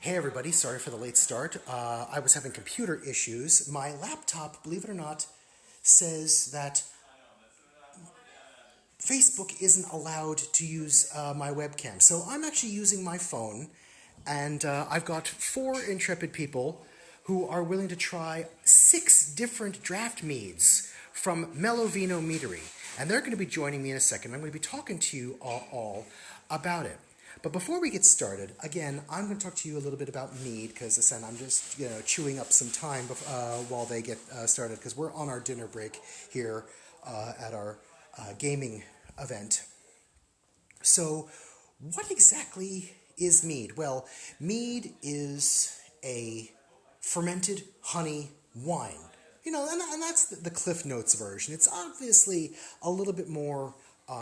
Hey everybody, sorry for the late start. I was having computer issues. My laptop, believe it or not, says that Facebook isn't allowed to use my webcam. So I'm actually using my phone, and I've got 4 intrepid people who are willing to try 6 different draft meads from Melovino Meadery. And they're going to be joining me in a second. I'm going to be talking to you all about it. But before we get started, again, I'm going to talk to you a little bit about Mead, because as I said, I'm just chewing up some time while they get started, because we're on our dinner break here at our gaming event. So what exactly is Mead? Well, Mead is a fermented honey wine. And that's the Cliff Notes version. It's obviously a little bit more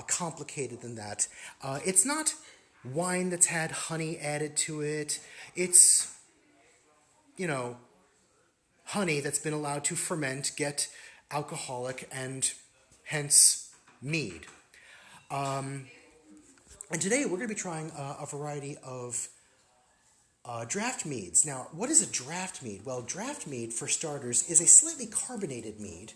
complicated than that. It's not wine that's had honey added to it. It's, honey that's been allowed to ferment, get alcoholic, and hence mead. And today we're going to be trying a variety of draft meads. Now, what is a draft mead? Well, draft mead, for starters, is a slightly carbonated mead.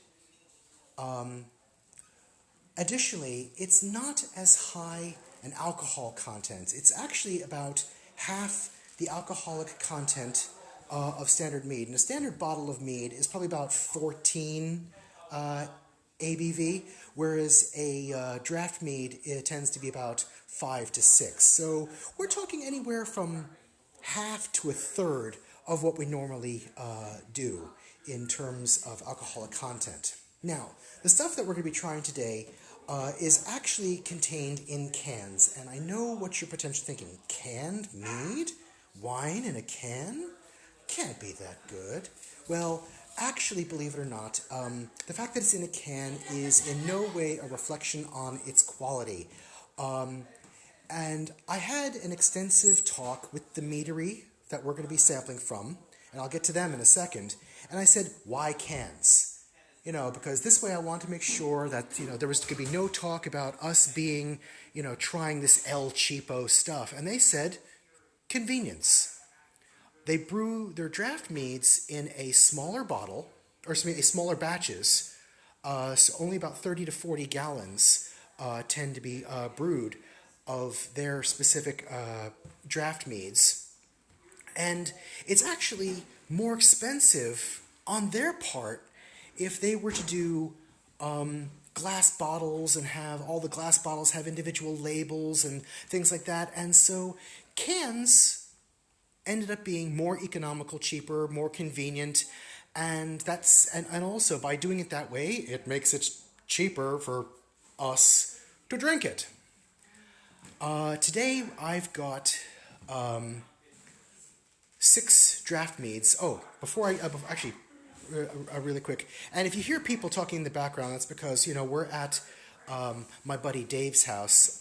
Additionally, it's not as high an alcohol content. It's actually about half the alcoholic content of standard mead. And a standard bottle of mead is probably about 14 ABV, whereas a draft mead, it tends to be about 5 to 6. So we're talking anywhere from half to a third of what we normally do in terms of alcoholic content. Now, the stuff that we're going to be trying today is actually contained in cans. And I know what you're potentially thinking. Canned mead? Wine in a can? Can't be that good. Well, actually, believe it or not, the fact that it's in a can is in no way a reflection on its quality. And I had an extensive talk with the meadery that we're going to be sampling from, and I'll get to them in a second. And I said, why cans? Because this way I want to make sure that, there was going to be no talk about us being, trying this El Cheapo stuff. And they said, convenience. They brew their draft meads in a smaller bottle, or smaller batches, so only about 30 to 40 gallons tend to be brewed of their specific draft meads. And it's actually more expensive on their part if they were to do glass bottles and have all the glass bottles have individual labels and things like that. And so cans ended up being more economical, cheaper, more convenient, and also by doing it that way, it makes it cheaper for us to drink it. Today I've got 6 draft meads. Oh, before I actually. Really quick. And if you hear people talking in the background, that's because, we're at my buddy Dave's house,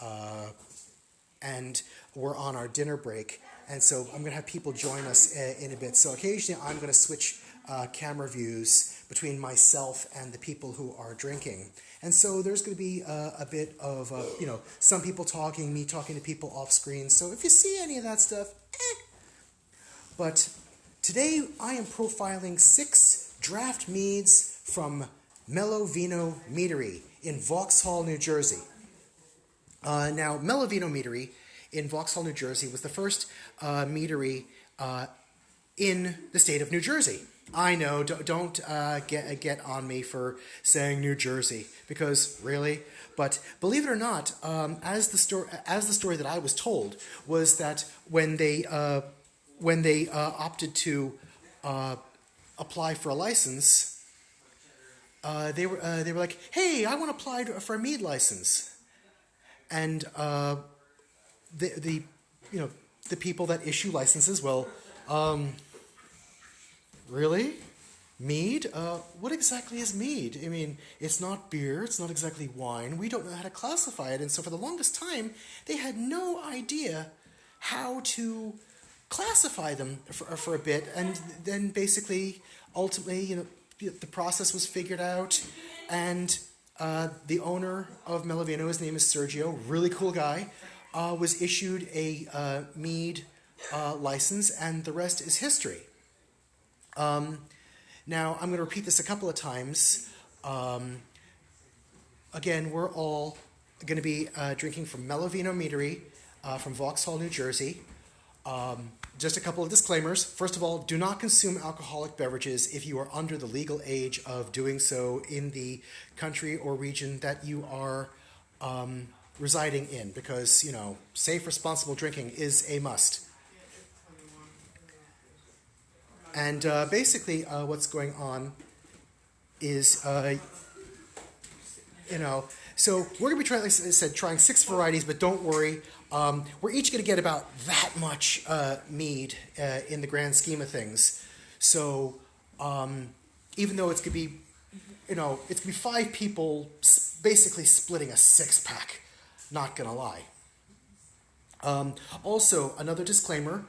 and we're on our dinner break. And so I'm going to have people join us in a bit. So occasionally I'm going to switch camera views between myself and the people who are drinking. And so there's going to be a bit of, some people talking, me talking to people off screen. So if you see any of that stuff, But today I am profiling 6 draft meads from Melovino Meadery in Vauxhall, New Jersey. Now, Melovino Meadery in Vauxhall, New Jersey was the first meadery in the state of New Jersey. I know, don't get on me for saying New Jersey, because really? But believe it or not, as the story that I was told was that when they opted to apply for a license, they were like, "Hey, I want to apply for a mead license," and the people that issue licenses, well, really, mead? What exactly is mead? I mean, it's not beer, it's not exactly wine. We don't know how to classify it, and so for the longest time, they had no idea how to classify them for a bit, and then basically, ultimately, the process was figured out, and the owner of Melovino, his name is Sergio, really cool guy, was issued a mead license, and the rest is history. Now, I'm going to repeat this a couple of times. Again, we're all going to be drinking from Melovino Meadery from Vauxhall, New Jersey. Just a couple of disclaimers. First of all, do not consume alcoholic beverages if you are under the legal age of doing so in the country or region that you are residing in, because, you know, safe, responsible drinking is a must. And basically what's going on is, so we're going to be trying, like I said, trying 6 varieties, but don't worry. We're each going to get about that much mead in the grand scheme of things. So even though it's going to be, it's going to be 5 people basically splitting a 6-pack, not going to lie. Also, another disclaimer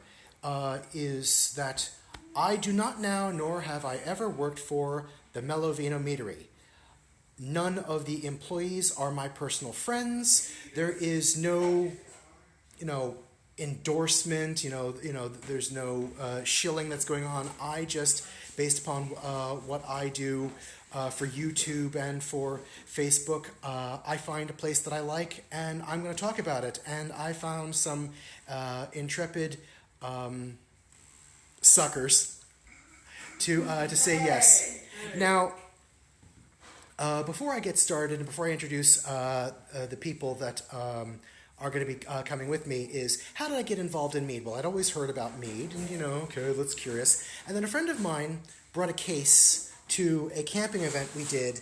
is that I do not now, nor have I ever worked for the Melovino Meadery. None of the employees are my personal friends. There is no, endorsement. There's no shilling that's going on. I just, based upon what I do for YouTube and for Facebook, I find a place that I like, and I'm going to talk about it. And I found some intrepid suckers to say yes. Now, before I get started and before I introduce the people that are going to be coming with me, is how did I get involved in mead? Well, I'd always heard about mead, and okay, that's curious. And then a friend of mine brought a case to a camping event we did,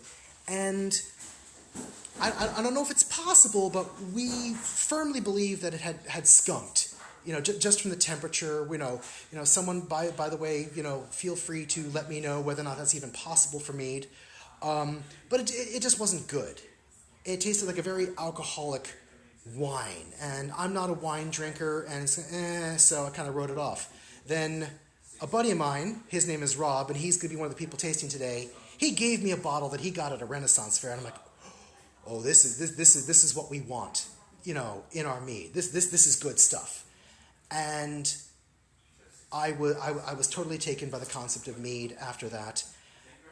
and I don't know if it's possible, but we firmly believe that it had skunked. Just from the temperature. Someone, by the way, feel free to let me know whether or not that's even possible for mead. But it just wasn't good. It tasted like a very alcoholic wine, and I'm not a wine drinker, and so I kind of wrote it off. Then a buddy of mine, his name is Rob, and he's going to be one of the people tasting today. He gave me a bottle that he got at a Renaissance fair, and I'm like, oh, this is what we want, in our mead. This is good stuff. And I was totally taken by the concept of mead after that.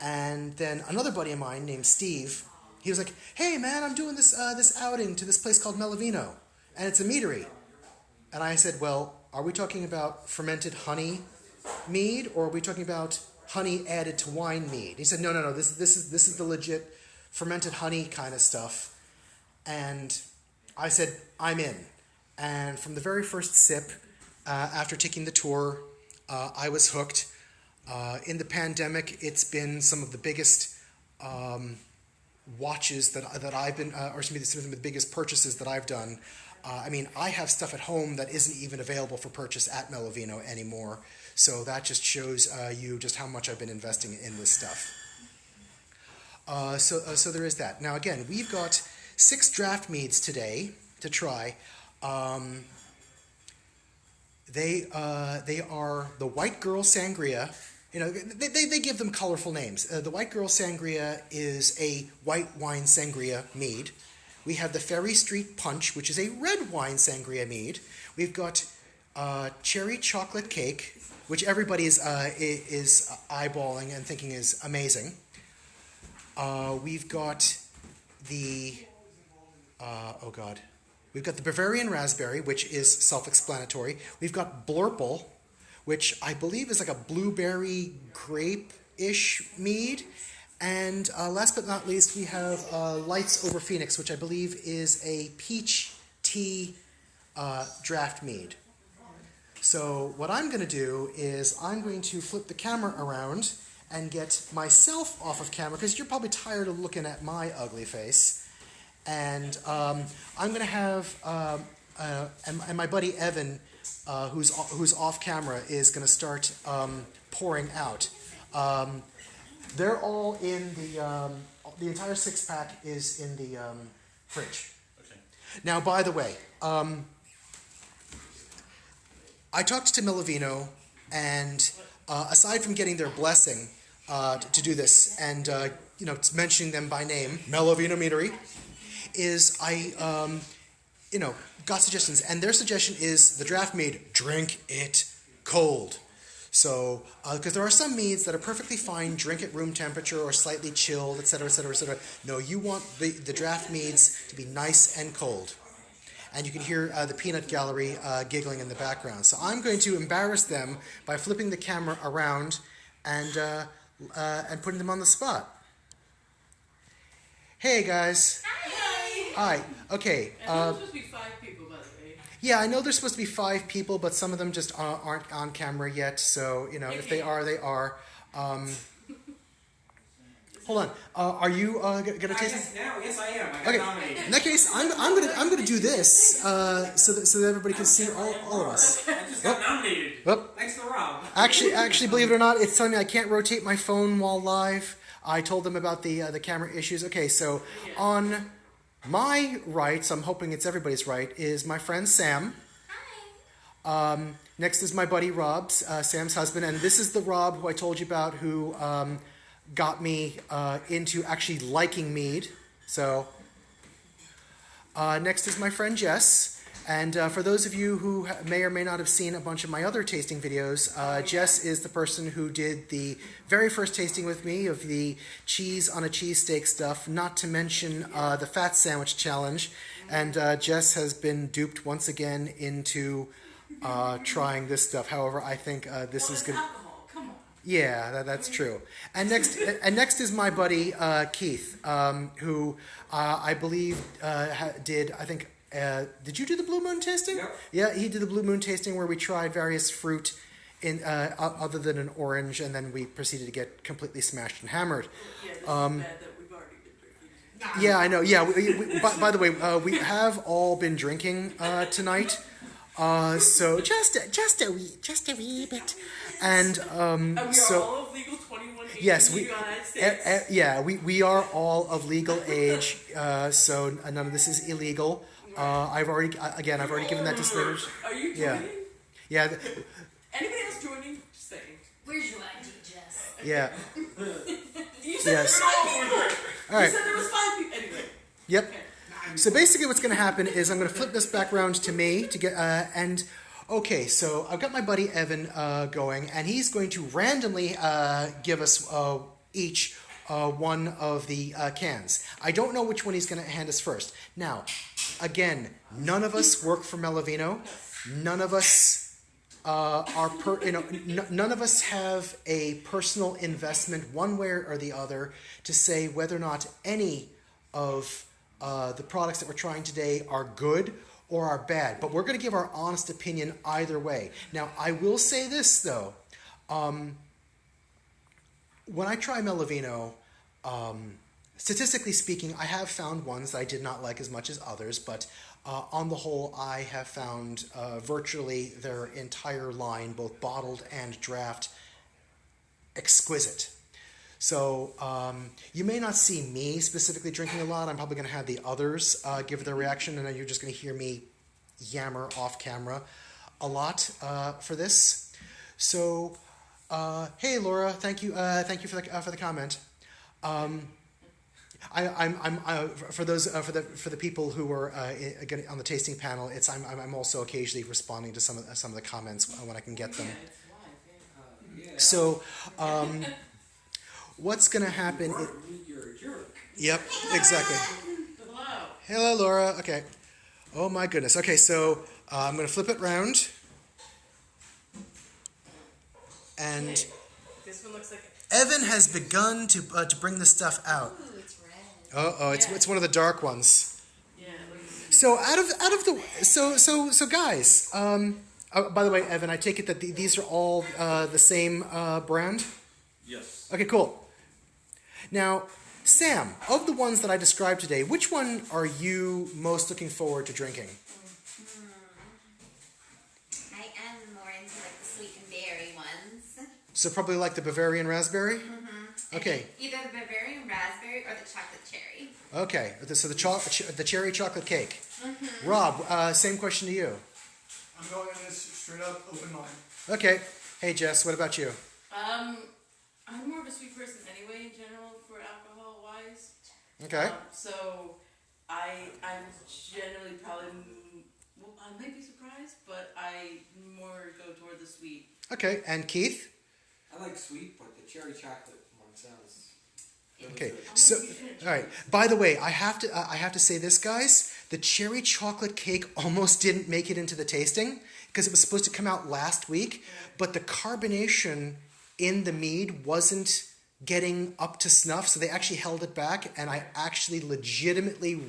And then another buddy of mine named Steve, he was like, hey man, I'm doing this outing to this place called Melovino, and it's a meadery. And I said, well, are we talking about fermented honey mead, or are we talking about honey added to wine mead? He said, no, this is the legit fermented honey kind of stuff. And I said, I'm in. And from the very first sip, after taking the tour, I was hooked. In the pandemic, it's been some of the biggest watches that I've been, or some of the biggest purchases that I've done. I have stuff at home that isn't even available for purchase at Melovino anymore. So that just shows you just how much I've been investing in this stuff. So there is that. Now again, we've got 6 draft meads today to try. They are the White Girl Sangria. They give them colorful names. The White Girl Sangria is a white wine sangria mead. We have the Ferry Street Punch, which is a red wine sangria mead. We've got Cherry Chocolate Cake, which everybody is eyeballing and thinking is amazing. We've got the We've got the Bavarian Raspberry, which is self-explanatory. We've got Blurple, which I believe is like a blueberry grape-ish mead. And last but not least, we have Lights Over Phoenix, which I believe is a peach tea draft mead. So what I'm going to do is I'm going to flip the camera around and get myself off of camera, because you're probably tired of looking at my ugly face. And I'm going to have, and my buddy Evan, who's off camera, is going to start pouring out. They're all in the entire 6-pack is in the fridge. Okay. Now, by the way, I talked to Melovino, and aside from getting their blessing to do this, and mentioning them by name, Melovino Meadery, is got suggestions, and their suggestion is the draft mead, drink it cold. So, because there are some meads that are perfectly fine, drink at room temperature or slightly chilled, etc., etc., etc. No, you want the draft meads to be nice and cold. And you can hear the peanut gallery giggling in the background. So I'm going to embarrass them by flipping the camera around and putting them on the spot. Hey guys. Hi. Okay. And there's supposed to be 5 people, by the way. Yeah, I know there's supposed to be 5 people, but some of them just aren't on camera yet. So if they are, they are. Hold on. Are you gonna taste it? Yes, I am. I got nominated. In that case, I'm gonna do this so that everybody can see all of us. I just got nominated. Thanks to Rob. Actually, believe it or not, it's telling me I can't rotate my phone while live. I told them about the camera issues. Okay, so on my right, so I'm hoping it's everybody's right, is my friend Sam. Hi. Next is my buddy Rob, Sam's husband, and this is the Rob who I told you about who got me into actually liking mead. So next is my friend Jess. And for those of you who may or may not have seen a bunch of my other tasting videos, Jess is the person who did the very first tasting with me of the cheese on a cheesesteak stuff, not to mention the fat sandwich challenge. And Jess has been duped once again into trying this stuff. However, I think this is good. Come on. Yeah, that's true. And next is my buddy Keith, who I believe did, I think, did you do the Blue Moon tasting? Yep. Yeah, he did the Blue Moon tasting where we tried various fruit in other than an orange, and then we proceeded to get completely smashed and hammered. Yeah, this is bad that we've already been drinking. Yeah, I know. Yeah, by the way, we have all been drinking tonight. So just a wee bit, and And we are so all of legal 21 age yes, in the United States. we are all of legal age, so none of this is illegal. I've already given that disclaimer. Are you joining? Yeah. Anybody else joining? Just saying. Where's your ID, Jess? Yeah. You said Yes. there were 5 people. All right. You said there was 5 people. Anyway. Yep. Okay. So basically what's going to happen is I'm going to flip this back around to me to get, and okay, so I've got my buddy Evan going, and he's going to randomly give us each one of the cans. I don't know which one he's going to hand us first. Now, again, none of us work for Melovino. None of us none of us have a personal investment one way or the other to say whether or not any of the products that we're trying today are good or are bad. But we're going to give our honest opinion either way. Now, I will say this, though. When I try Melovino, statistically speaking, I have found ones that I did not like as much as others, but on the whole, I have found virtually their entire line, both bottled and draft, exquisite. So you may not see me specifically drinking a lot. I'm probably going to have the others give their reaction, and then you're just going to hear me yammer off camera a lot for this. So, hey Laura, thank you for the comment. For the people who were on the tasting panel, I'm also occasionally responding to some of the comments when I can get them. So, what's going to happen? You're a jerk. Yep, exactly. Hello. Hello, Laura. Okay. Oh my goodness. Okay, so I'm going to flip it round, and This one looks like Evan has begun to bring the stuff out. Ooh, it's red. It's one of the dark ones. yeah. It looks, So out of the so guys. By the way, Evan, I take it that these are all the same brand. Yes. Okay, cool. Now, Sam, of the ones that I described today, which one are you most looking forward to drinking? I am more into like the sweet and berry ones. So probably like the Bavarian Raspberry? Okay. Either the Bavarian Raspberry or the chocolate cherry. Okay, so the cherry chocolate cake. Rob, same question to you. I'm going in this straight up open mind. Okay. Hey, Jess, what about you? I'm more of a sweet person anyway in general for alcohol wise. Okay. So I'm generally probably, well, I might be surprised, but I more go toward the sweet. Okay, and Keith? I like sweet, but the cherry chocolate one sounds. Okay, so all right. By the way, I have to say this, guys. The cherry chocolate cake almost didn't make it into the tasting because it was supposed to come out last week, but the carbonation in the mead wasn't getting up to snuff, so they actually held it back, and I actually legitimately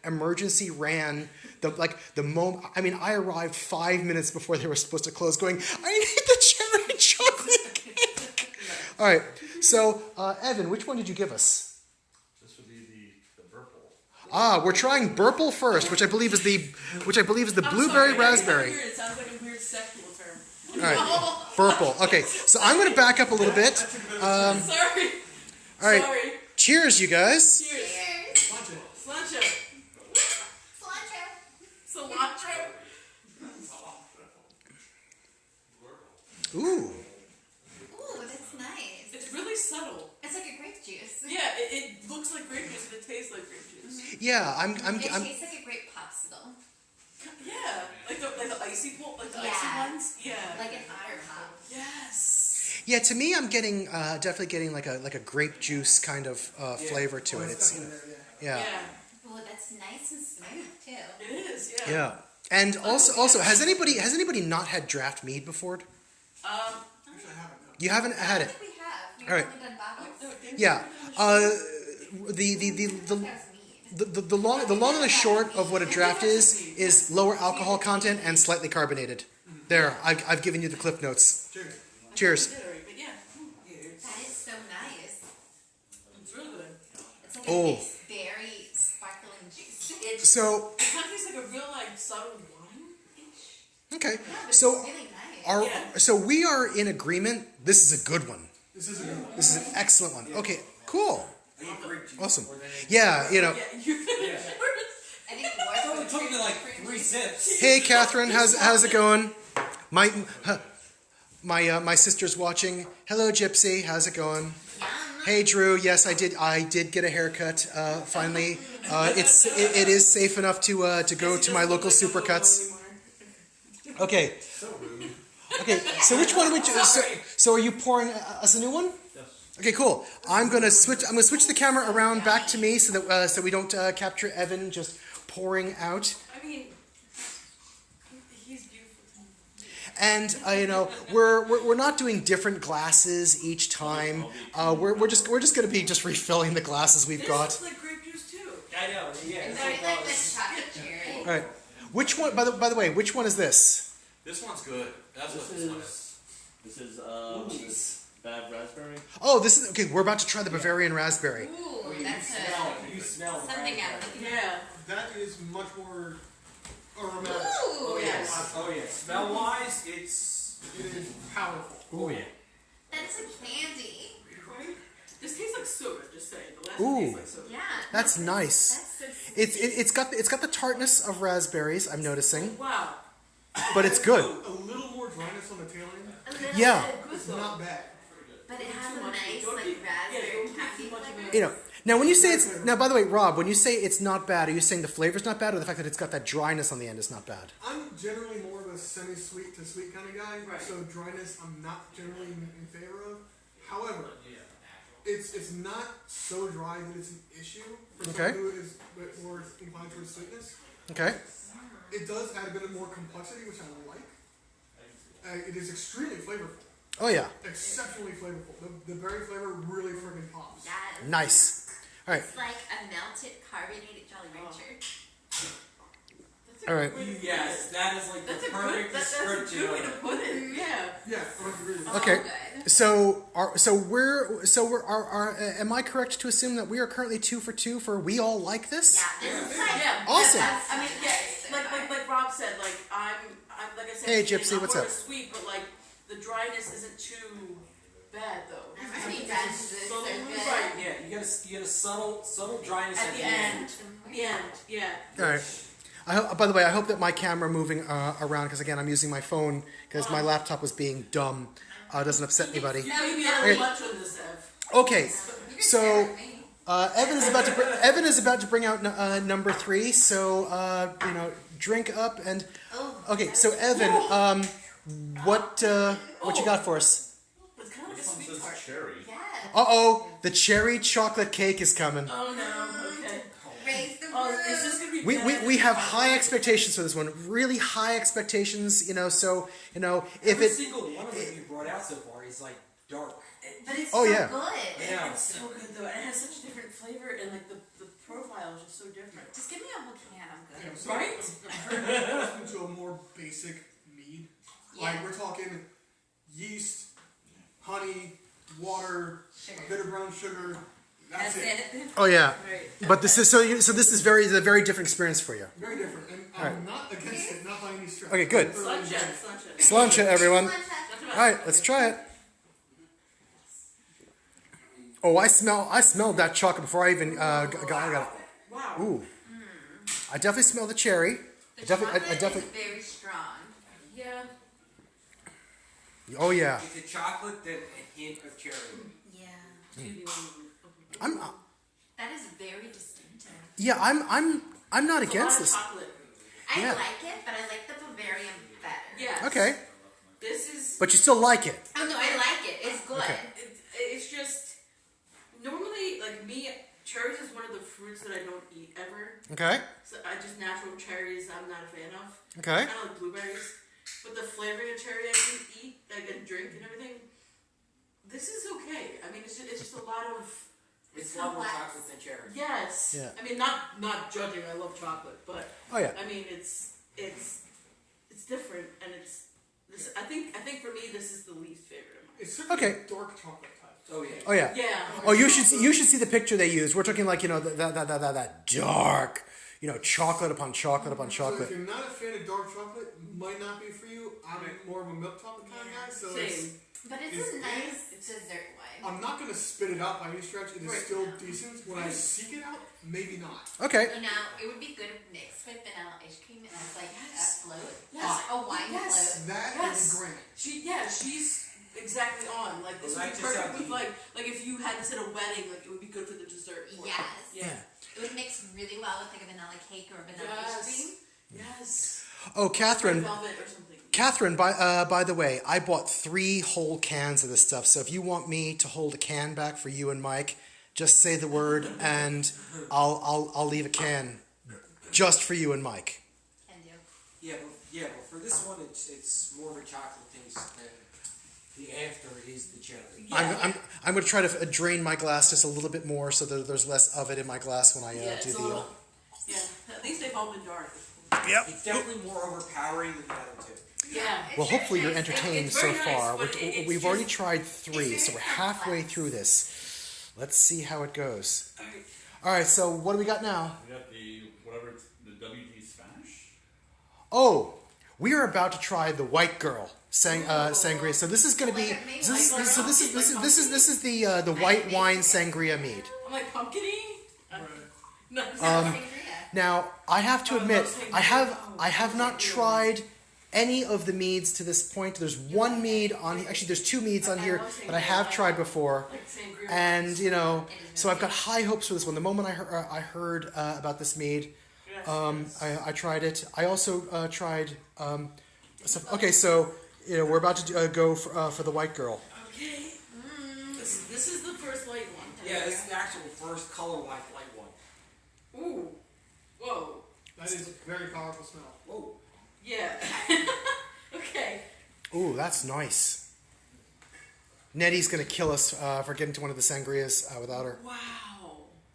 emergency ran the moment. I mean, I arrived 5 minutes before they were supposed to close, going, I need the cherry chocolate cake. All right. So, Evan, which one did you give us? This would be the purple. We're trying Burple first, which I believe is the blueberry raspberry. It sounds like a weird sexual term. All right, Burple. Okay, so I'm going to back up a little bit. Sorry. All right, Sorry. cheers, you guys. Cheers. Cheers. Cilantro. Cilantro. Cilantro. Ooh. Ooh, that's nice. It's really subtle. It's like a grape juice. Yeah, it looks like grape juice, but it tastes like grape juice. Yeah, I'm It tastes like a grape popsicle. Yeah, like the icy like the icy Yeah. ones. Yeah. Like an otter pop. Yes. Yeah, to me, I'm getting definitely getting like a grape juice kind of flavor to it. It's yeah. Oh, that's nice and smooth too. It is. Yeah. Yeah. And also, has anybody not had draft mead before? Actually, I haven't. No. You haven't had I it. think we have. We've All right. only done bottles. Yeah. The long and the short of what a draft is lower alcohol content and slightly carbonated. There, I've given you the cliff notes. Cheers. Cheers. But yeah. That is so nice. It's really good. It's like Oh. a nice berry sparkling juice. So It kind of tastes like a real subtle wine-ish. okay, Yeah, but so it's really nice. so we are in agreement. This is a good one. This is a good one. This is an excellent one. Okay, cool, I eat grape juice awesome. more than anything. Yeah, you know. Yeah, you're good. I think It only took me like 3 sips. Hey, Catherine, how's it going? My sister's watching. Hello, Gypsy. How's it going? Hey, Drew. Yes, I did get a haircut. Finally, it is safe enough to go to my local Supercuts. Okay. Okay. So which one? So are you pouring us a new one? Yes. Okay, cool. I'm gonna switch the camera around back to me so that so we don't capture Evan just pouring out. I mean, he's beautiful. And we're not doing different glasses each time. We're just gonna be just refilling the glasses we've This got. looks like grape juice too. I know, yeah. It's It's very like like those. the chocolate cherry. All right. Which one? By the way, which one is this? This one's good. That's what this one is. This is Bavarian Raspberry. Oh, this is okay. We're about to try the Bavarian Raspberry. Ooh, You that's smell it. You smell something right I'm looking Yeah. That is much more aromatic. Ooh, Yes. Oh yeah. Smell wise, it's. It is powerful. Oh yeah. that is like candy. Right? This tastes like soda. Just saying. The last Ooh. one tastes like soda. Yeah. That's nice. That's It's got the tartness of raspberries. I'm noticing, Wow. but it's good. A little more dryness on the tail end. a little Yeah. bit, It's not bad. but it has Too a much. nice Don't like eat- yeah, raspberry don't eat candy too much of flavor. it. You know. Now, when you say by the way, Rob, when you say it's not bad, are you saying the flavor's not bad, or the fact that it's got that dryness on the end is not bad? I'm generally more of a semi-sweet to sweet kind of guy, Right. so dryness I'm not generally in favor of. However, it's not so dry that it's an issue for Okay. someone who is a bit more inclined towards sweetness. Okay. It does add a bit of more complexity, which I like. It is extremely flavorful, Oh yeah. exceptionally flavorful. The berry flavor really friggin' pops. That is Nice. All right. It's like a melted carbonated Jolly Rancher. All right. Yes, that is like That's the a good. perfect That's a description good way of to it. put it. Yeah. Yeah, I would agree with that. Okay. Oh, good. Am I correct to assume that we are currently 2 for 2 for we all like this? Yeah, this is like Yeah. Awesome. I mean, yeah. Like Rob said. I'm like I said. Hey, again, Gypsy, I'm what's more up? Sweet, but like the dryness isn't too bad though. I'm ready to dance this. So So good. right. Yeah, you get a subtle dryness At the end. The end. Yeah. All right. By the way, I hope that my camera moving around, because again, I'm using my phone because my laptop was being dumb. Doesn't upset anybody. You maybe a Okay. little much on this, Ev. Okay. You can So, share with me. Evan is about to bring out number 3. So drink up and. Okay, so Evan, what you got for us? It's kind of like a This one sweet says tart. cherry. Yeah. The cherry chocolate cake is coming. Oh no. Okay. Raise the roof. Oh, is this gonna be We bad? have high expectations for this one. Really high expectations. So if Every it. single one of them you brought out so far is like dark. But it's Oh, so yeah. good. Yeah. It's so good though. It has such a different flavor and like the profile is just so different. Just give me a whole can. I'm Yeah, good. so Right? I'm into a more basic mead. Yeah. Like we're talking yeast, honey, water, Sugar. bitter brown sugar. That's it. Oh yeah. Right. But this is so this is a very different experience for you. Very different, and I'm not against it, not by any stretch. Okay, good. I'm thoroughly enjoying it. Slancha. Slancha, everyone. Slancha. All right, let's try it. Oh, I smelled that chocolate before I even got it. Wow. Ooh, I definitely smell the cherry. The I definitely. chocolate is very strong. Yeah. Oh yeah. It's a chocolate that a hint of cherry. Yeah. I'm. That is very distinctive. Yeah, I'm not It's a lot against of this. chocolate. I Yeah. like it, but I like the Bavarian better. Yes. Okay, This is. but you still like it. Oh no, I like it. It's good. Okay. It's just normally like me. Cherries is one of the fruits that I don't eat ever. Okay. So I just natural cherries I'm not a fan of. Okay. I don't like blueberries, but the flavoring of cherry I can eat, like and drink and everything. This is okay. I mean, it's just a lot of It's a lot more complex. chocolate than cherry. yes. Yeah. I mean, not judging. I love chocolate, but Oh yeah. I mean, it's different, and it's this. I think for me, this is the least favorite of mine. It's certainly Okay. a dark chocolate type. Oh yeah. Oh yeah. Yeah. Oh, you should see the picture they used. We're talking like that dark, chocolate upon chocolate upon So if chocolate. you're not a fan of dark chocolate, might not be for you. I'm more of a milk chocolate kind of guy, so it's, Same. But it's It's a nice good. dessert one. I'm not gonna spit it out by any stretch. It is Right. still decent. When I seek it out, maybe not. Okay. You know, it would be good mixed with vanilla ice cream and it's like Yes. a float. Yes. A wine Yes. float. That Yes. is grand. She's exactly on. Like this would Like be just perfect how with you- like if you had this at a wedding, like it would be good for the dessert. portion. Yes. Yeah. It would mix really well with like a vanilla cake or a vanilla ice cream. Yes. Oh, Catherine. Velvet or something. Catherine, by the way, I bought 3 whole cans of this stuff. So if you want me to hold a can back for you and Mike, just say the word, and I'll leave a can just for you and Mike. Can do. But for this one, it's more of a chocolate taste than the after is the cherry. Yeah. I'm going to try to drain my glass just a little bit more so that there's less of it in my glass when I Yeah, do it's the. a little. Yeah. At least they've all been dark. Yep. It's definitely more overpowering than the other two. Yeah. Well, hopefully you're entertained It's so very nice, far. but it's We've already just- tried 3, so we're very halfway complex. through this. Let's see how it goes. All right. All right, so what do we got now? We got the WD Spanish. Oh, we are about to try the White Girl sangria. So this is going to be this is the white wine sangria mead. I'm like pumpkin-y? No. Sangria. Now I have to Oh, I admit love sangria. I have not tried any of the meads to this point. There's one mead on actually there's 2 meads on here that I have tried before. Like sangria. And so I've got high hopes for this one. The moment I heard about this mead, Yes. I tried it. I also tried stuff. Okay, so we're about to go for the White Girl. Okay. This is the first light one. Yeah, this is the actual first color light one. Ooh. Whoa. That is a very powerful smell. Whoa. Yeah. Okay. Ooh, that's nice. Nettie's gonna kill us for getting to one of the sangrias without her. Wow.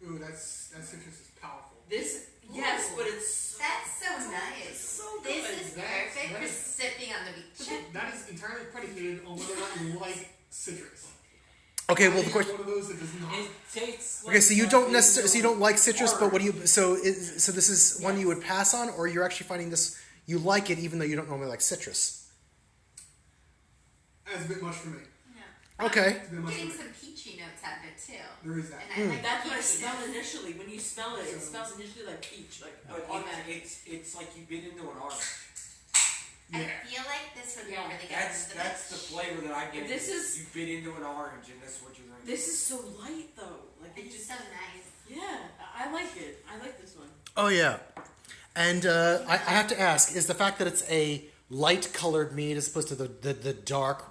Ooh, that citrus is powerful. This. Yes, but it's. That's so nice. So This good. is That- perfect that for is- sipping on the beach. That is entirely predicated on whether or not you like citrus. Okay, well I of am course. one of those that does not. It tastes. Okay, so you don't necessarily, so you don't like citrus, hard. but what do you? So this is one you would pass on, or you're actually finding this you like it even though you don't normally like citrus. That's a bit much for me. Yeah. Okay. It's a bit I'm much getting for me. some peachy notes out of it too. There is that. And I like That's what I peachy smelled notes. initially. When you smell it, it smells initially like peach, like But automatic. it's like you've been into an orange. I feel like this would go really good. That's the flavor that I get. This is- you bit into an orange, and that's what you're drinking. This is so light though. Like It's just so nice. Yeah, I like it. I like this one. Oh yeah, and I have to ask: is the fact that it's a light-colored mead as opposed to the dark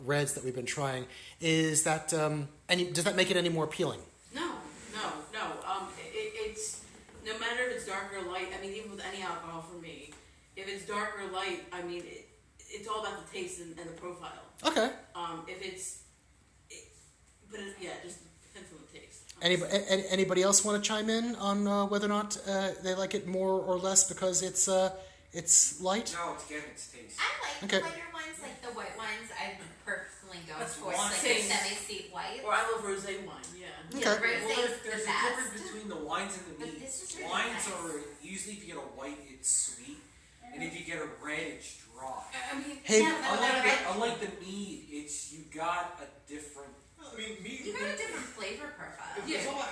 reds that we've been trying, is that does that make it any more appealing? No. It's no matter if it's dark or light. I mean, even with any alcohol for me, if it's dark or light, I mean, it's all about the taste and the profile. Okay. If it's, just depends on the taste. Anybody else want to chime in on whether or not they like it more or less because it's light? No, it's again, it's taste. I like Okay. the lighter ones, like the white ones. I personally go That's towards wine. like the semi-sweet white. Or I love rosé wine. Yeah. Okay. Yeah, Well, rosé's there's the a difference best. between the wines and the But meats. this is really Wines nice. are usually if you get a white, it's sweet, and if you get a red, it's dry. I mean, Hey, Yeah, but like red- Unlike the mead, it's you got a different. I mean, mead. You got a different flavor profile. It's all about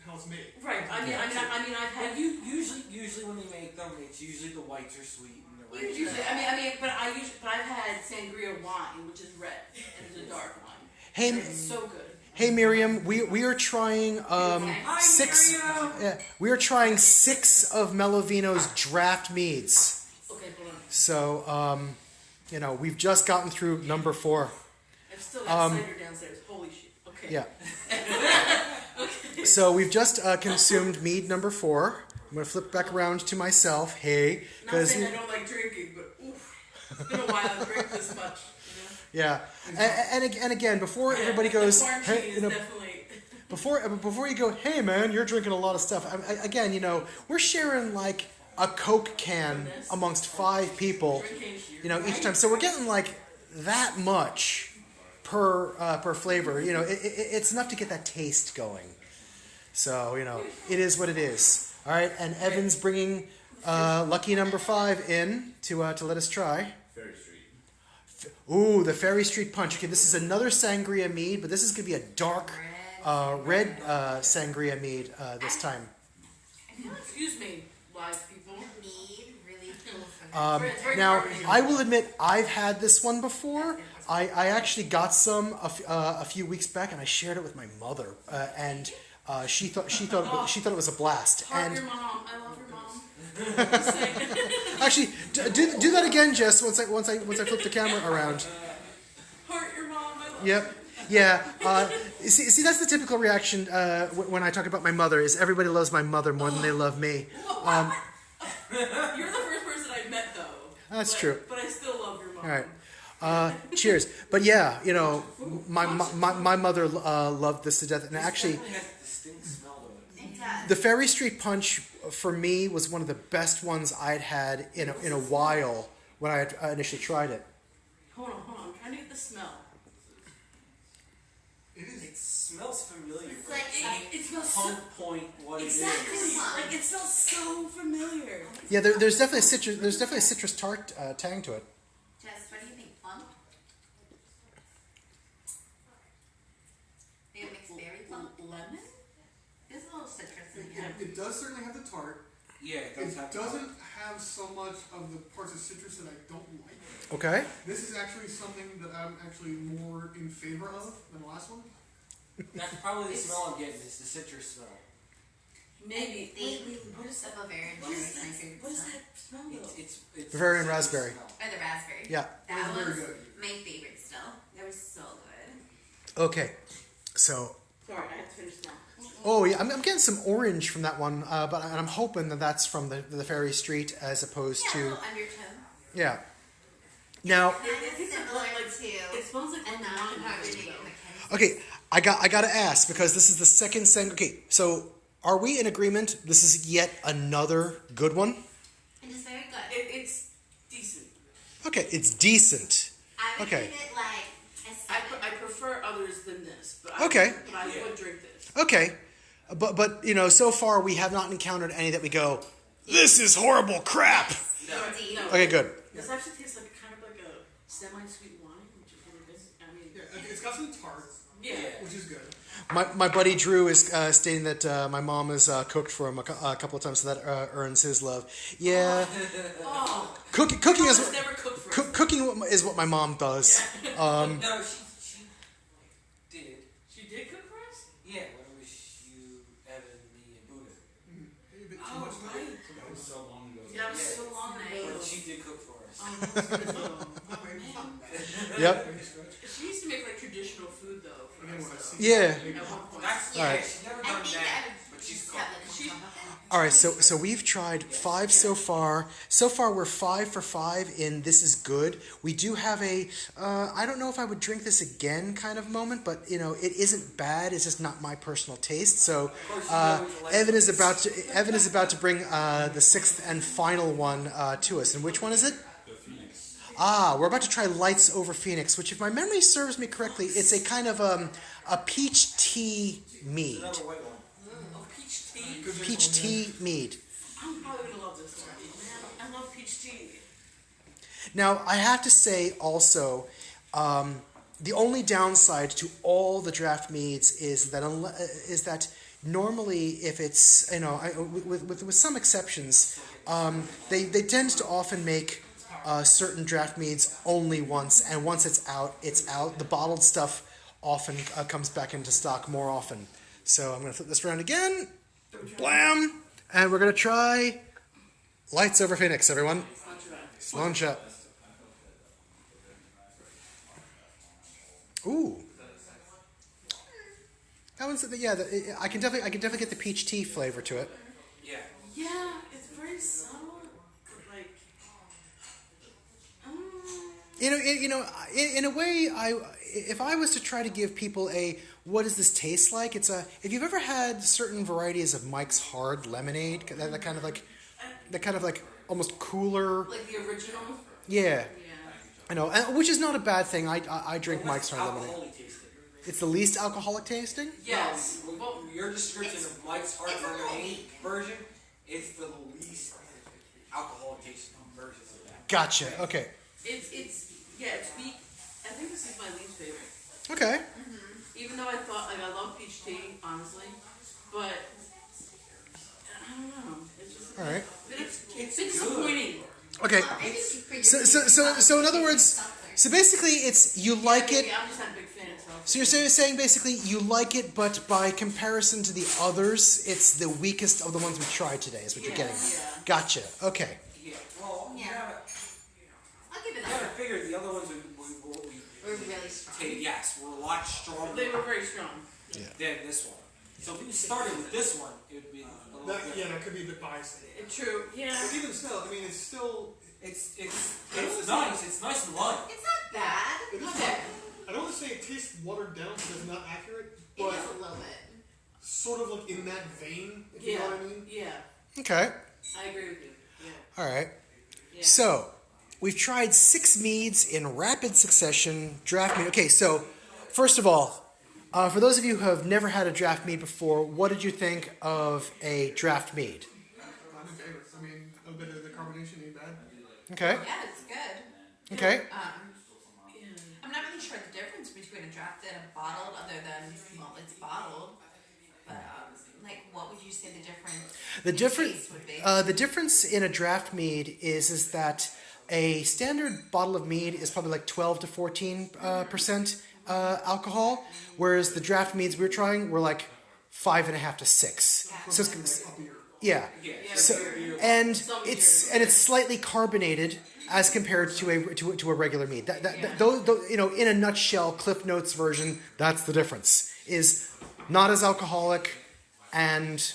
how it's made. right. I mean, I've had And usually when they make them, it's usually the whites are sweet and the reds. usually. But I've had sangria wine, which is red and it's a dark wine. Hey, It's so good. hey, Miriam, we are trying Hi, six. Miriam! Yeah, we are trying 6 of Melovino's draft meads. Okay, hold on. So we've just gotten through number 4. I've still got cider downstairs. Holy shit. Okay. Yeah. So we've just consumed mead number 4. I'm gonna flip back around to myself. Hey, Not because saying I don't like drinking, but oof, it's been a while I've drank this much. yeah, and again, before everybody goes, the hey, quarantine is definitely. before you go, hey man, you're drinking a lot of stuff. Again, we're sharing like a Coke can amongst 5 people, each time. So we're getting like that much per flavor. It's enough to get that taste going. So it is what it is. All right, and Evan's bringing lucky number 5 in to let us try. Ferry Street. Ooh, the Ferry Street Punch. Okay, this is another sangria mead, but this is going to be a dark red sangria mead this time. Excuse me, live people. Mead really feels It's very Now, carbonated. I will admit, I've had this one before. I actually got some a few weeks back, and I shared it with my mother, and she thought it was a blast. Heart And your mom. I love your mom. Just saying. actually, do that again, Jess. Once I flip the camera around. Heart your mom. I love Yep. Yeah. See, that's the typical reaction when I talk about my mother. Is everybody loves my mother more than they love me? You're the first person I've met, though. That's true. But I still love your mom. All right. Cheers. But yeah, my mother loved this to death, and actually, It definitely has a distinct smell to it. It does. the Ferry Street Punch for me was one of the best ones I'd had in a while when I had initially tried it. Hold on. I'm trying to get the smell. It smells familiar. It's like It smells so. Pinpoint what Exactly. it is. Like it smells so familiar. Yeah, there's definitely a citrus tart tang to it. Jess, what do you think? Plum? Maybe a mixed berry plum? Lemon? There's a little citrus in It, here. it does certainly have the tart. Yeah, it does It have doesn't have so much of the parts of citrus that I don't like. Okay. This is actually something that I'm actually more in favor of than the last one. That's probably the smell I'm getting. It's the citrus smell. Maybe. What is the Bavarian What is Raspberry? that? What is that smell though? It's Bavarian citrus Raspberry. smell. Or the raspberry. Yeah. That It was was very good. my favorite still. They were so good. Okay. So. Sorry, I have to finish now. Oh yeah, I'm getting some orange from that one, but I'm hoping that's from the Ferry Street as opposed Yeah, a to little undertone. yeah. Now, Kind of similar to It smells like a lemon non-carbonated though. Mackenzie. okay, I got to ask because this is the second sang. Okay, so are we in agreement? This is yet another good one. It is very good. It's decent. Okay, it's decent. I would Okay. give it like a 7. I prefer others than this, but Okay. I would drink this. Okay, but so far we have not encountered any that we go, this is horrible crap. No, Indeed. no. Okay, good. This actually tastes like kind of like a semi-sweet wine, which is really good. I mean, Yeah, it's got some tart. Yeah. which is good. My buddy Drew is stating that my mom has cooked for him a couple of times, so that earns his love. Yeah, Oh, cooking Mama's is never cooked for us. cooking is what my mom does. No, she did. She did cook for us? Yeah, when it was you, Evan, me, and Buddha. Maybe a bit too Oh, much. right. That was so long ago. Yeah, that was so long ago. But she did cook for us. Oh, man. Yep. She used to make like traditional food though for us. Though. Yeah. At one point. That's, Yeah. yeah, she's never I done think that, that but she's just cooked. have like She- one of them. All right, so we've tried 5 so far. So far, we're 5 for 5 in this is good. We do have a I don't know if I would drink this again kind of moment, but it isn't bad. It's just not my personal taste. So Evan is about to bring the 6th and final one to us. And which one is it? The Phoenix. We're about to try Lights Over Phoenix, which, if my memory serves me correctly, it's a kind of a peach tea mead. Another white one. Oh, peach tea. Peach tea mead. I'm probably gonna love this one, man. I love peach tea. Now, I have to say also, the only downside to all the draft meads is that normally, if it's with some exceptions, they tend to often make certain draft meads only once, and once it's out, it's out. The bottled stuff often comes back into stock more often. So I'm going to flip this around again. Blam! And we're going to try Lights Over Phoenix, everyone. Sloan shot. Ooh. That one's I can definitely get the peach tea flavor to it. Yeah. Yeah, it's very subtle, but like, In a way, if I was to try to give people a what does this taste like, if you've ever had certain varieties of Mike's Hard Lemonade, that kind of like almost cooler. like the original. Yeah, Yeah. I know, which is not a bad thing. I drink Mike's Hard Lemonade. Alcoholic tasting. It's the least alcoholic tasting. Yes. Well, your description of Mike's Hard it's a little Lemonade weak. version is the least alcoholic tasting version of that. Gotcha. Okay. It's weak. I think this is my least favorite. Okay. Even though I thought I love peach tea, honestly, but I don't know. It's just All right. it's disappointing. Okay. Maybe for your So in other words, so basically, it's you like it. Maybe I'm just not a big fan of So you're saying basically you like it, but by comparison to the others, it's the weakest of the ones we tried today. Is what you're getting at. Yeah. Gotcha. Okay. Yeah. Well, Yeah. I'll give it you gotta that. figure the other ones We're really strong. yes, were a lot stronger They were very strong. than this one. So if you started with this one, it would be a little That, bit. yeah, that could be a bit biased. True. Yeah. But even still, I mean, it's still. It's nice. It's nice and light. It's not bad. It's Not not, bad. I don't want to say it tastes watered down because it's not accurate, It but is a little bit. sort of like in that vein, if you know what I mean. Yeah. Okay. I agree with you. Yeah. All right. Yeah. So we've tried 6 meads in rapid succession. Draft mead. Okay. So first of all, for those of you who have never had a draft mead before, what did you think of a draft mead? Not in favor. I mean, a bit of the carbonation ain't bad. Okay. Yeah, it's good. Okay. I'm not really sure the difference between a draft and a bottled, other than it's bottled. But like, what would you say the difference? The in difference, taste would be? the difference in a draft mead is that a standard bottle of mead is probably like 12 to 14% alcohol, whereas the draft meads we're trying were like 5.5 to 6. So it's, yeah. So and it's slightly carbonated as compared to a regular mead. Those, in a nutshell, Cliff Notes version, that's the difference. Is not as alcoholic and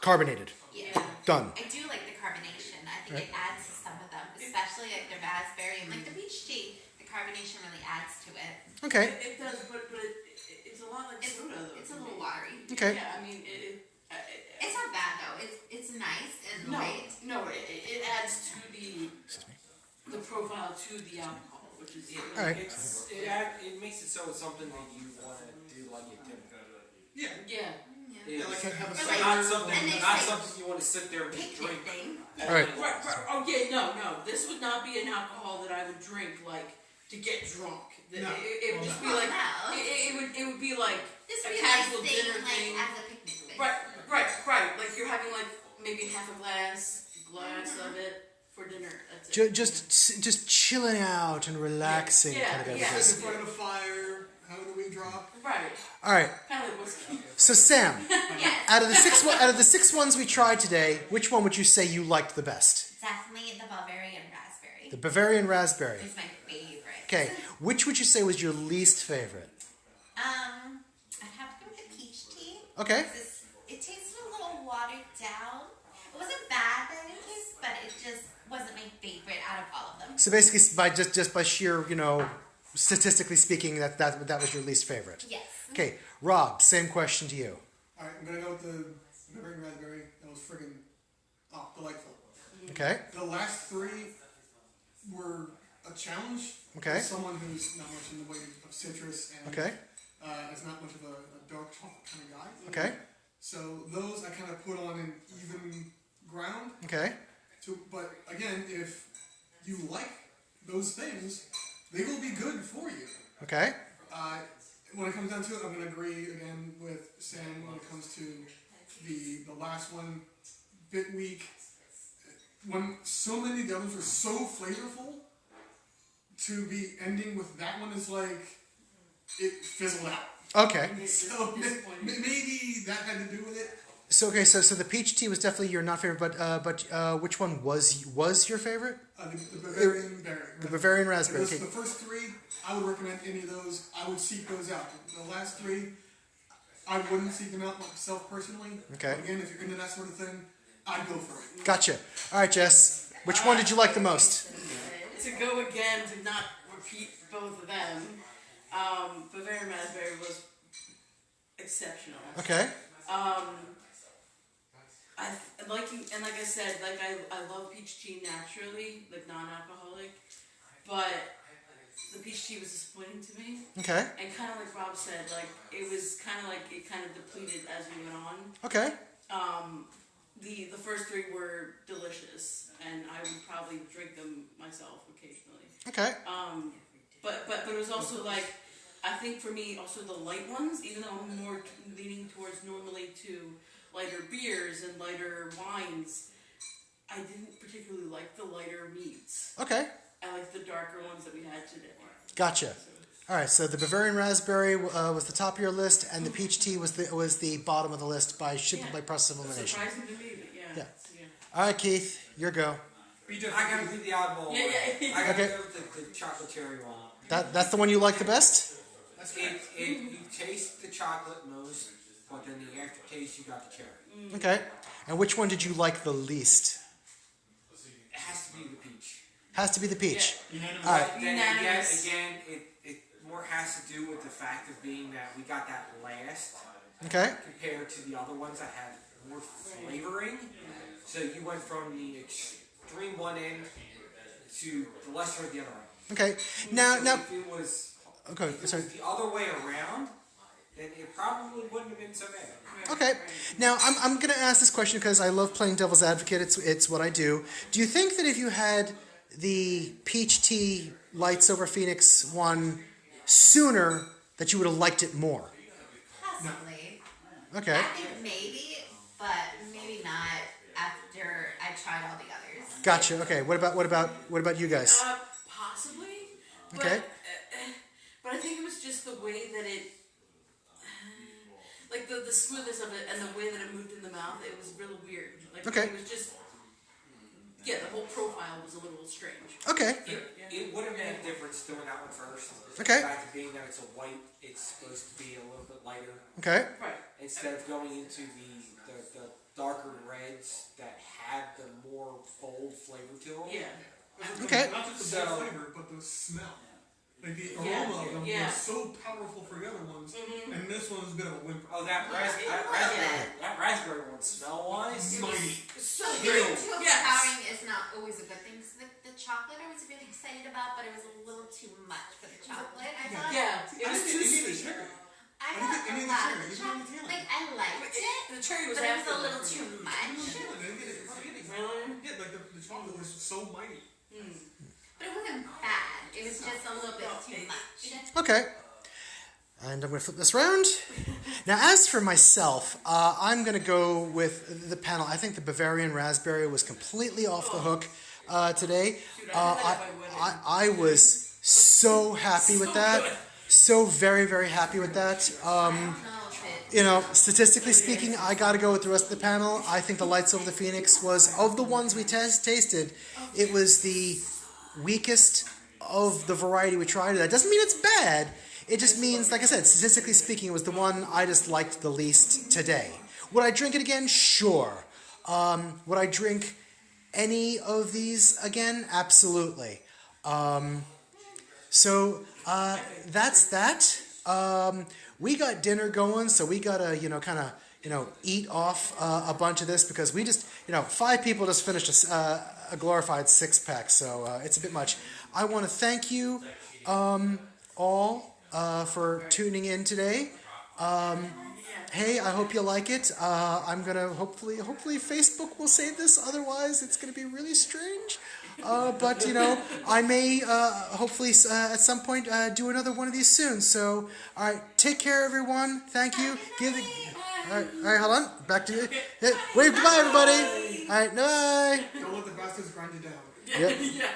carbonated. Yeah. Done. I do like the carbonation. I think it adds to some of them, especially like the raspberry and like the peach tea. The carbonation really adds to it. Okay. It does, but it's a lot like soda though. It's a little watery. Okay. Yeah, I mean It's not bad though. It's nice and light. it adds to the profile to the alcohol, which is All right. It makes it so it's something that you want to do like at dinner. Yeah. Yeah. Yeah, like have a Or cider. Not something, And they not say something you want to sit there and just Picnic drink. thing. All right. Right. Okay, no. This would not be an alcohol that I would drink like to get drunk. No. It would just be Oh, like no. it casual saying, dinner like, thing. as a picnic thing. Right. Like you're having like maybe half a glass of it for dinner. That's it. Just chilling out and relaxing kind of Yeah. beverages. Sit in front of the fire, having a wee drop. Right. All right. Kind of like whiskey. So Sam, Yes. out of the six ones we tried today, which one would you say you liked the best? Definitely the Bavarian Raspberry. The Bavarian Raspberry. Is my favorite. Okay. Which would you say was your least favorite? I'd have to go with the peach tea. Okay. It tasted a little watered down. It wasn't bad by any case, but it just wasn't my favorite out of all of them. So basically, by sheer, statistically speaking, that was your least favorite. Yes. Okay, Rob, same question to you. Alright, I'm gonna go with the Bavarian Raspberry. That was friggin' delightful. Okay. The last three were a challenge. Okay. For someone who's not much in the way of citrus and Okay. is not much of a dark chocolate kind of guy. Okay. So those I kind of put on an even ground. Okay. But again, if you like those things, they will be good for you. Okay. When it comes down to it, I'm going to agree again with Sam when it comes to the last one. Bit weak. When so many of the others were so flavorful, to be ending with that one is like it fizzled out. Okay. So maybe that had to do with it. So the peach tea was definitely your not favorite, but which one was your favorite? The Bavarian berry. The Bavarian Raspberry. The Okay. first three, I would recommend any of those. I would seek those out. The last three, I wouldn't seek them out myself personally. Okay. But again, if you're into that sort of thing, I'd go for it. Gotcha. All right, Jess. Which one did you like the most? To go again, to not repeat both of them, Bavarian Raspberry was exceptional. Okay. Like I said, I love peach tea naturally, like non-alcoholic, but the peach tea was disappointing to me. Okay. And kind of like Rob said, like it was kind of like it kind of depleted as we went on. Okay. The first three were delicious, and I would probably drink them myself occasionally. Okay. But it was also like, I think for me also the light ones, even though I'm more leaning towards normally to lighter beers and lighter wines, I didn't particularly like the lighter meads. Okay. I like the darker ones that we had today. Gotcha. All right. So the Bavarian Raspberry was the top of your list, and the peach tea was the bottom of the list by process of elimination. Surprising to me, but yeah. All right, Keith, your go. I gotta be the oddball. Yeah. I gotta Okay. go with the chocolate cherry one. That's the one you like the best? You taste the chocolate most, but then the aftertaste you got the cherry. Okay. And which one did you like the least? It has to be the peach. Has to be the peach. Unanimous. All right. Then Unanimous. again, it more has to do with the fact of being that we got that last Okay. compared to the other ones that had more flavoring. So you went from the extreme one end to the lesser of the other end. Okay. So Now. if it was Okay. if it Sorry. was the other way around, then it probably wouldn't have been so bad. Okay. Now I'm going to ask this question because I love playing devil's advocate. It's what I do. Do you think that if you had the peach tea Lights Over Phoenix one sooner, that you would have liked it more? Possibly. Okay. I think maybe, but maybe not after I tried all the others. Gotcha. Okay. What about you guys? Possibly. But, Okay. But I think it was just the way that it, like the smoothness of it and the way that it moved in the mouth. It was really weird. Like Okay. It was just, the whole profile was a little strange. Okay. It would have made a difference doing that one first. Okay. The fact of being that it's a white, it's supposed to be a little bit lighter. Okay. Right. Instead of going into the darker reds that had the more bold flavor to them. Yeah. Okay. Not just the flavor, but the smell. Like the aroma of them was so powerful for the other ones, and this one was a bit of a whimper. Oh, that raspberry one, smell-wise, Mighty. So Too good. overpowering is not always a good thing. So the chocolate I was really excited about, but it was a little too much for the chocolate. I thought. Yeah. It I was didn't too get any of the sweet. cherry. I I didn't got get any of a the lot cherry. of You the didn't chocolate. get Like I liked it, The cherry was but it was after a little for too me. much. Really? Yeah, like the chocolate was so mighty. But it wasn't bad. It was just a little bit too much. Okay. And I'm going to flip this around. Now, as for myself, I'm going to go with the panel. I think the Bavarian Raspberry was completely off the hook today. I was so happy with that. So very, very happy with that. You know, statistically speaking, I got to go with the rest of the panel. I think the Lights Over the Phoenix was, of the ones we tasted, it was the weakest of the variety we tried. That doesn't mean it's bad. It just means, like I said, statistically speaking, it was the one I just liked the least today. Would I drink it again? Sure. Would I drink any of these again? Absolutely. So that's that. We got dinner going, so we gotta, kind of, eat off a bunch of this because we just, 5 people just finished a glorified 6-pack, so it's a bit much. I want to thank you all for tuning in today. Hey, I hope you like it. I'm gonna hopefully Facebook will save this. Otherwise, it's gonna be really strange. But I may hopefully at some point do another one of these soon. So, all right, take care, everyone. Thank you. All right, hold on. Back to you. Wave goodbye, everybody. All right, bye. Don't let the bastards grind you down. Yep. Yeah.